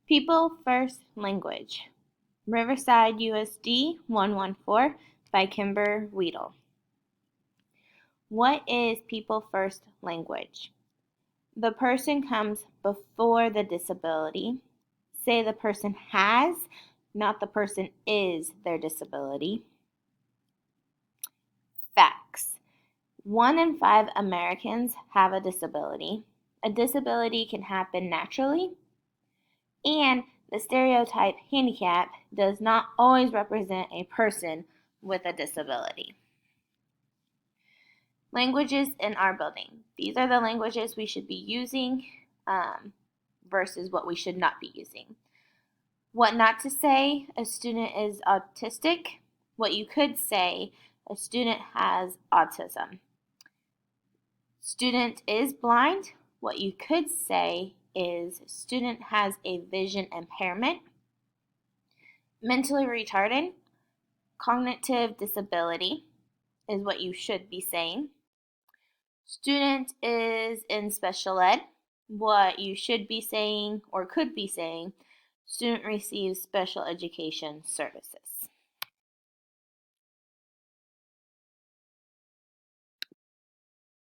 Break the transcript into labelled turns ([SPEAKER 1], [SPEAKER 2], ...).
[SPEAKER 1] People First Language. Riverside USD 114 by Kimber Weedle. What is People First Language? The person comes before the disability. Say the person has, not the person is their disability. Facts. 1 in 5 Americans have a disability. A disability can happen naturally, and the stereotype handicap does not always represent a person with a disability. Languages in our building. These are the languages we should be using versus what we should not be using. What not to say: a student is autistic. What you could say: a student has autism. Student is blind. What you could say is student has a vision impairment. Mentally retarded, cognitive disability is what you should be saying. Student is in special ed. What you should be saying or could be saying: student receives special education services.